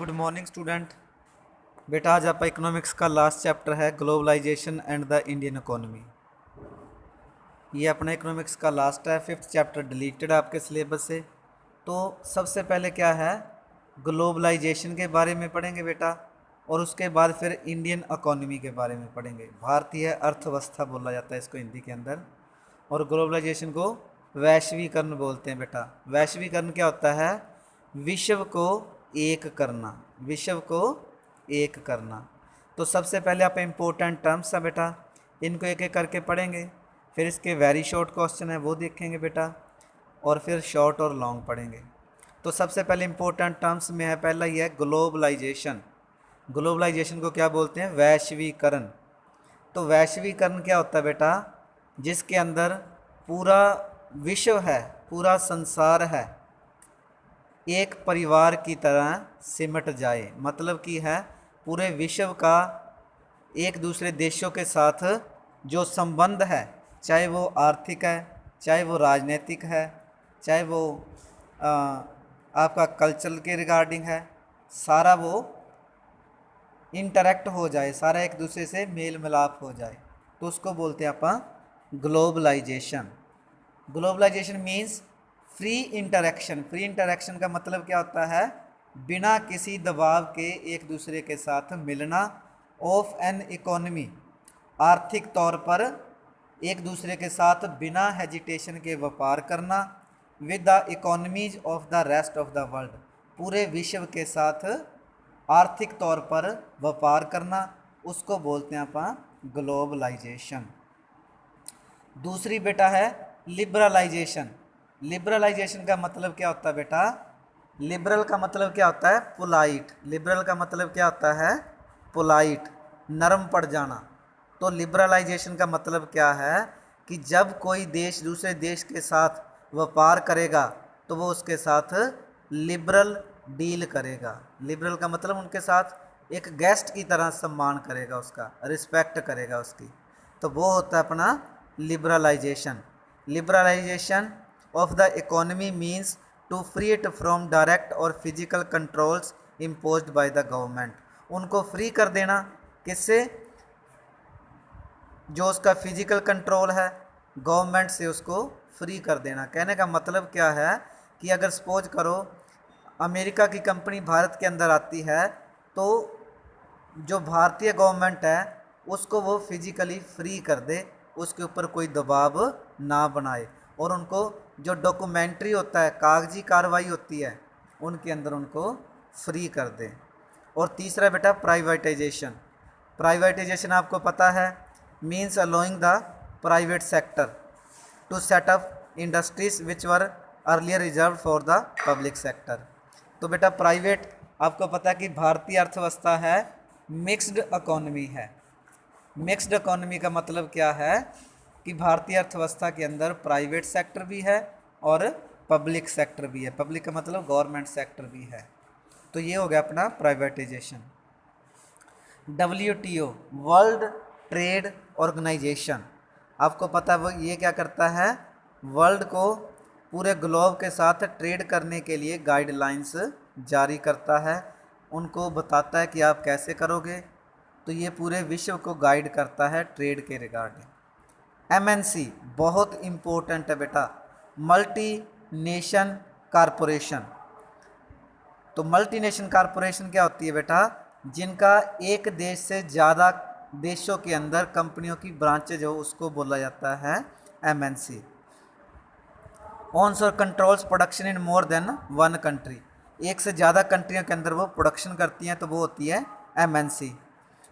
Good morning student. बेटा आज आपका इकोनॉमिक्स का लास्ट चैप्टर है globalisation and the Indian economy. ये अपना इकोनॉमिक्स का लास्ट है, फिफ्थ चैप्टर डिलीटेड है आपके सिलेबस से। तो सबसे पहले क्या है, ग्लोबलाइजेशन के बारे में पढ़ेंगे बेटा, और उसके बाद फिर इंडियन इकोनॉमी के बारे में पढ़ेंगे। भारतीय अर्थव्यवस्था बोला जाता है इसको हिंदी के अंदर, और ग्लोबलाइजेशन को वैश्वीकरण बोलते हैं बेटा। वैश्वीकरण क्या होता है? विश्व को एक करना, विश्व को एक करना। तो सबसे पहले आप इम्पोर्टेंट टर्म्स हैं बेटा, इनको एक एक करके पढ़ेंगे। फिर इसके वेरी शॉर्ट क्वेश्चन है वो देखेंगे बेटा, और फिर शॉर्ट और लॉन्ग पढ़ेंगे। तो सबसे पहले इम्पोर्टेंट टर्म्स में है, पहला ये है ग्लोबलाइजेशन। ग्लोबलाइजेशन को क्या बोलते हैं? वैश्वीकरण। तो वैश्वीकरण क्या होता है बेटा? जिसके अंदर पूरा विश्व है, पूरा संसार है, एक परिवार की तरह सिमट जाए। मतलब कि है पूरे विश्व का एक दूसरे देशों के साथ जो संबंध है, चाहे वो आर्थिक है, चाहे वो राजनीतिक है, चाहे वो आपका कल्चर के रिगार्डिंग है, सारा वो इंटरेक्ट हो जाए, सारा एक दूसरे से मेल मिलाप हो जाए, तो उसको बोलते हैं अपन globalisation. Globalisation means free interaction. Free interaction का मतलब क्या होता है? बिना किसी दबाव के एक दूसरे के साथ मिलना। ऑफ एन इकोनॉमी, आर्थिक तौर पर एक दूसरे के साथ बिना हेजिटेशन के व्यापार करना। With the economies of the rest of the world, पूरे विश्व के साथ आर्थिक तौर पर व्यापार करना, उसको बोलते हैं अपन ग्लोबलाइजेशन। दूसरी बेटा है लिबरलाइजेशन। लिबरलाइजेशन का मतलब क्या होता है बेटा? लिबरल का मतलब क्या होता है? पोलाइट। लिबरल का मतलब क्या होता है? पोलाइट, नरम पड़ जाना। तो लिबरलाइजेशन का मतलब क्या है कि जब कोई देश दूसरे देश के साथ व्यापार करेगा तो वो उसके साथ लिबरल डील करेगा। लिबरल का मतलब उनके साथ एक गेस्ट की तरह सम्मान करेगा, उसका रिस्पेक्ट करेगा उसकी। तो वो होता है अपना liberalisation. Liberalisation of the economy means to free it from direct और physical controls imposed by the government. उनको फ्री कर देना, किससे? जो उसका फिजिकल कंट्रोल है, गवर्नमेंट से उसको फ्री कर देना। कहने का मतलब क्या है कि अगर सपोज करो अमेरिका की कंपनी भारत के अंदर आती है, तो जो भारतीय गवर्नमेंट है उसको वो फिजिकली फ्री कर दे, उसके ऊपर कोई दबाव ना बनाए, और उनको जो डॉक्यूमेंट्री होता है, कागजी कार्रवाई होती है, उनके अंदर उनको फ्री कर दे। और तीसरा बेटा प्राइवेटाइजेशन। प्राइवेटाइजेशन आपको पता है means allowing the private sector to set up industries which were earlier reserve for the public sector. तो बेटा प्राइवेट, आपको पता है कि भारतीय अर्थव्यवस्था है मिक्स्ड इकोनॉमी है। मिक्स्ड इकोनॉमी का मतलब क्या है कि भारतीय अर्थव्यवस्था के अंदर प्राइवेट सेक्टर भी है और पब्लिक सेक्टर भी है। पब्लिक का मतलब गवर्नमेंट सेक्टर भी है। तो ये हो गया अपना privatisation. WTO, world trade organisation, आपको पता है वो ये क्या करता है? वर्ल्ड को, पूरे ग्लोब के साथ ट्रेड करने के लिए गाइडलाइंस जारी करता है, उनको बताता है कि आप कैसे करोगे। तो ये पूरे विश्व को गाइड करता है ट्रेड के रिगार्डिंग। MNC बहुत इम्पोर्टेंट है बेटा, मल्टी नेशन कारपोरेशन। तो मल्टीनेशनल कॉरपोरेशन क्या होती है बेटा? जिनका एक देश से ज़्यादा देशों के अंदर कंपनियों की ब्रांचेज हो, उसको बोला जाता है MNC। ओन्स और controls production in more than one country, एक से ज़्यादा कंट्रियों के अंदर वो प्रोडक्शन करती हैं, तो वो होती है MNC।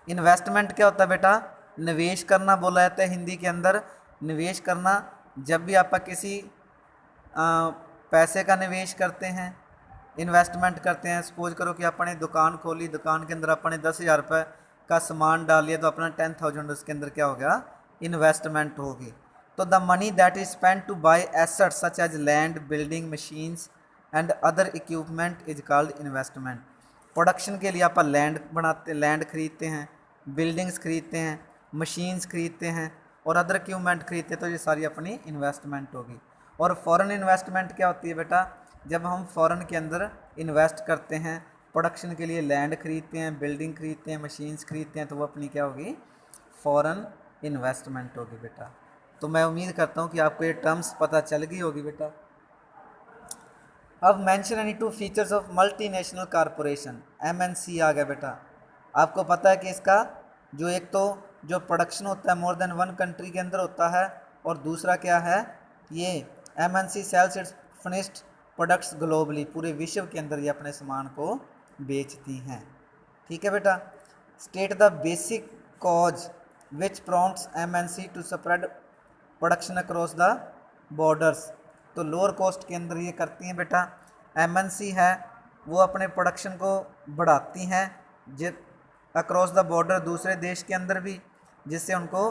इन्वेस्टमेंट क्या होता है बेटा? निवेश करना बोला जाता है हिंदी के अंदर। निवेश करना, जब भी आप किसी पैसे का निवेश करते हैं, इन्वेस्टमेंट करते हैं, सपोज करो कि आपने दुकान खोली, दुकान के अंदर आपने 10,000 रुपये का सामान डाल लिया, तो अपना 10,000 उसके अंदर क्या हो गया? इन्वेस्टमेंट होगी। तो the money that is spend to buy assets such as land, building, machines and other equipment is called investment. Production के लिए आप लैंड बनाते, लैंड खरीदते हैं, बिल्डिंग्स खरीदते हैं, मशीन्स खरीदते हैं और अदर इक्विपमेंट खरीदते हैं, तो ये सारी अपनी इन्वेस्टमेंट होगी। और फॉरेन इन्वेस्टमेंट क्या होती है बेटा? जब हम फॉरेन के अंदर इन्वेस्ट करते हैं प्रोडक्शन के लिए लैंड खरीदते हैं, बिल्डिंग खरीदते हैं, मशीन्स खरीदते हैं, तो वो अपनी क्या होगी, फॉरेन इन्वेस्टमेंट होगी बेटा। तो मैं उम्मीद करता हूँ कि आपको ये टर्म्स पता चल गई होगी बेटा। अब mention any two features of multinational corporation, MNC आ गया बेटा। आपको पता है कि इसका जो एक तो जो प्रोडक्शन होता है मोर देन वन कंट्री के अंदर होता है, और दूसरा क्या है, ये MNC sells its finished products globally, पूरे विश्व के अंदर ये अपने सामान को बेचती हैं। ठीक है बेटा। State the basic cause which prompts MNC to spread production across the borders. तो लोअर कॉस्ट के अंदर ये करती हैं बेटा, एमएनसी है वो अपने प्रोडक्शन को बढ़ाती हैं अक्रॉस द बॉर्डर, दूसरे देश के अंदर भी, जिससे उनको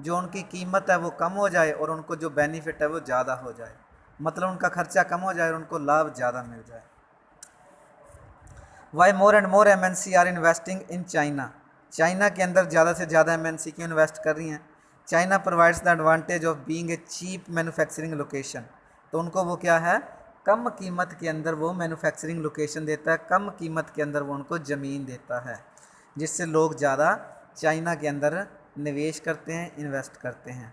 जो उनकी कीमत है वो कम हो जाए और उनको जो बेनिफिट है वो ज़्यादा हो जाए, मतलब उनका खर्चा कम हो जाए और उनको लाभ ज़्यादा मिल जाए। Why more and more MNC are investing in China, China के अंदर ज़्यादा से ज़्यादा एमएनसी क्यों इन्वेस्ट कर रही हैं? China provides the advantage of being a cheap manufacturing location, तो उनको वो क्या है, कम कीमत के अंदर वो मैन्युफैक्चरिंग लोकेशन देता है, कम कीमत के अंदर वो उनको ज़मीन देता है, जिससे लोग ज़्यादा चाइना के अंदर निवेश करते हैं, इन्वेस्ट करते हैं।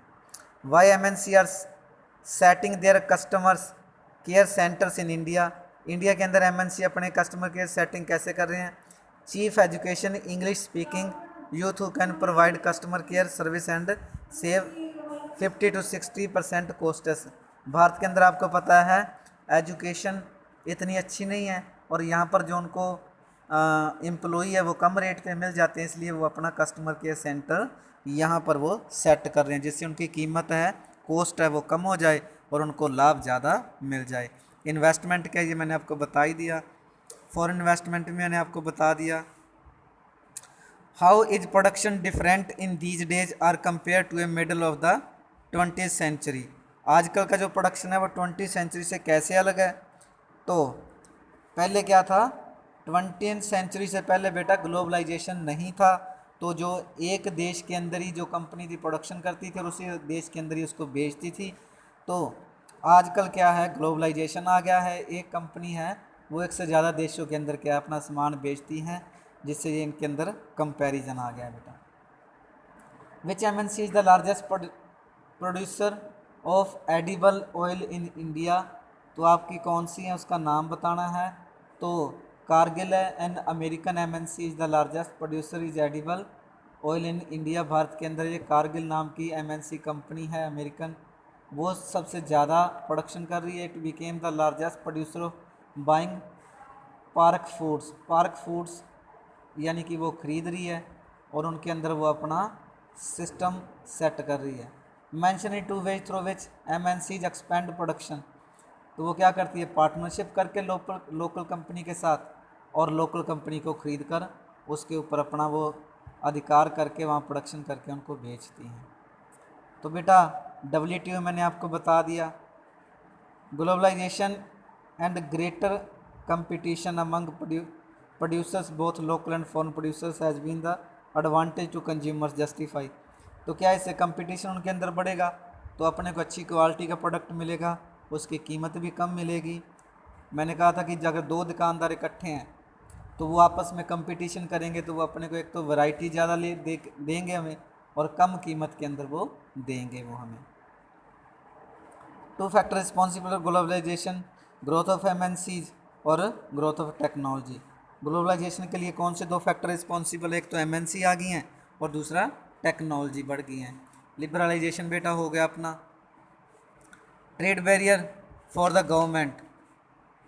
Why MNC are setting their customers care centres in India, India के अंदर एमएनसी अपने कस्टमर केयर सेटिंग कैसे कर रहे हैं? Cheap education English speaking youth who can provide customer care service and save 50 to 60% costs. Bharat के अंदर आपको पता है एजुकेशन इतनी अच्छी नहीं है, और यहाँ पर जो उनको एम्प्लॉई है वो कम रेट पे मिल जाते हैं, इसलिए वो अपना कस्टमर केयर सेंटर यहाँ पर वो सेट कर रहे हैं, जिससे उनकी कीमत है, कॉस्ट है वो कम हो जाए और उनको लाभ ज़्यादा मिल जाए। इन्वेस्टमेंट क्या, ये मैंने आपको बता ही दिया। फॉरेन इन्वेस्टमेंट में मैंने आपको बता दिया। How is production different in these days are compare to a middle of the 20th century, आजकल का जो प्रोडक्शन है वो 20th सेंचुरी से कैसे अलग है? तो पहले क्या था, 20th सेंचुरी से पहले बेटा ग्लोबलाइजेशन नहीं था, तो जो एक देश के अंदर ही जो कंपनी थी प्रोडक्शन करती थी और उसी देश के अंदर ही उसको बेचती थी। तो आजकल क्या है, ग्लोबलाइजेशन आ गया है, एक कंपनी है वो एक से ज़्यादा देशों के अंदर क्या अपना सामान बेचती हैं, जिससे ये इनके अंदर कंपैरिजन आ गया है बेटा। Which MNC is the largest producer of edible oil in India, तो आपकी कौन सी है उसका नाम बताना है। तो कारगिल है, an American MNC is the largest producer is edible oil in India, Bharat के अंदर ये कारगिल नाम की एमएनसी कंपनी है अमेरिकन, वो सबसे ज़्यादा प्रोडक्शन कर रही है। It became the largest producer of buying park foods, park foods यानी कि वो ख़रीद रही है और उनके अंदर वो अपना सिस्टम सेट कर रही है। Mention two ways through which MNCs expand production, तो वो क्या करती है, पार्टनरशिप करके लोकल कंपनी के साथ, और लोकल कंपनी को ख़रीद कर उसके ऊपर अपना वो अधिकार करके वहाँ प्रोडक्शन करके उनको बेचती हैं। तो बेटा WTO मैंने आपको बता दिया। Globalisation and greater competition among producers both local and foreign producers has been the advantage to consumers justify, तो क्या इससे कंपटीशन उनके अंदर बढ़ेगा, तो अपने को अच्छी क्वालिटी का प्रोडक्ट मिलेगा, उसकी कीमत भी कम मिलेगी। मैंने कहा था कि अगर दो दुकानदार इकट्ठे हैं तो वो आपस में कंपटीशन करेंगे, तो वो अपने को एक तो वैरायटी ज़्यादा देंगे हमें, और कम कीमत के अंदर वो देंगे वो हमें। Two factor responsible globalisation, growth of MNCs और ग्रोथ ऑफ टेक्नोलॉजी। ग्लोबलाइजेशन के लिए कौन से दो फैक्टर रिस्पॉन्सिबल है, एक तो एमएनसी आ गई हैं और दूसरा टेक्नोलॉजी बढ़ गई हैं। लिबरलाइजेशन बेटा हो गया अपना। Trade barrier for the government,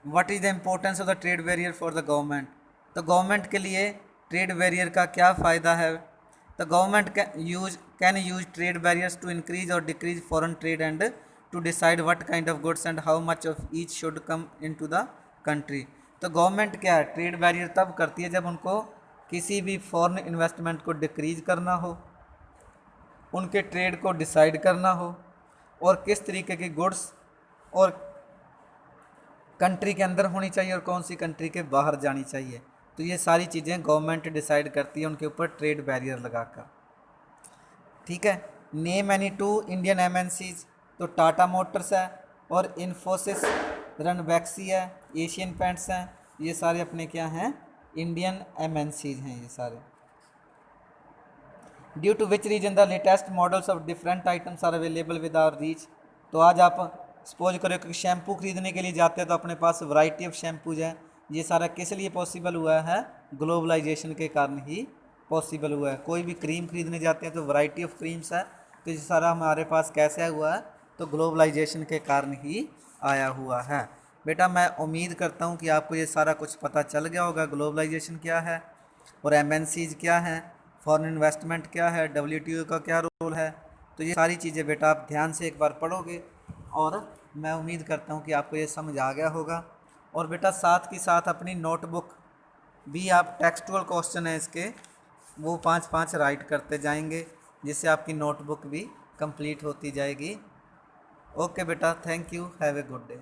what is the importance of the trade barrier for the government, तो गवर्नमेंट के लिए ट्रेड बैरियर का क्या फ़ायदा है? तो government can use trade barriers to increase और decrease foreign trade and to decide what kind of goods and how much of each should come into the country. तो गवर्नमेंट क्या है, ट्रेड बैरियर तब करती है जब उनको किसी भी फॉरेन इन्वेस्टमेंट को डिक्रीज करना हो, उनके ट्रेड को डिसाइड करना हो, और किस तरीके की गुड्स और कंट्री के अंदर होनी चाहिए और कौन सी कंट्री के बाहर जानी चाहिए। तो ये सारी चीज़ें गवर्नमेंट डिसाइड करती है उनके ऊपर ट्रेड बैरियर लगाकर। ठीक है। Name any two Indian MNCs, तो टाटा मोटर्स है और इन्फोसिस, रनबैक्सी है, एशियन पेंट्स हैं, ये सारे अपने क्या हैं, इंडियन एमएनसीज हैं ये सारे। Due to which reason the latest models of different items are available with our reach. तो आज आप सपोज करो कि शैम्पू खरीदने के लिए जाते हैं तो अपने पास वैरायटी ऑफ शैम्पूज हैं। ये सारा किस लिए पॉसिबल हुआ है? ग्लोबलाइजेशन के कारण ही पॉसिबल हुआ है। कोई भी क्रीम खरीदने जाते हैं तो वैरायटी ऑफ क्रीम्स है, तो ये सारा हमारे पास कैसे हुआ है? तो ग्लोबलाइजेशन के कारण ही आया हुआ है। बेटा मैं उम्मीद करता हूँ कि आपको ये सारा कुछ पता चल गया होगा, ग्लोबलाइजेशन क्या है और एमएनसीज क्या हैं, फॉरेन इन्वेस्टमेंट क्या है, डब्ल्यूटीओ का क्या रोल है। तो ये सारी चीज़ें बेटा आप ध्यान से एक बार पढ़ोगे और मैं उम्मीद करता हूँ कि आपको ये समझ आ गया होगा। और बेटा साथ के साथ अपनी नोटबुक भी आप टेक्सचुअल क्वेश्चन है इसके, वो 5-5 राइट करते जाएंगे, जिससे आपकी नोटबुक भी कंप्लीट होती जाएगी। ओके बेटा, thank you, have a good day.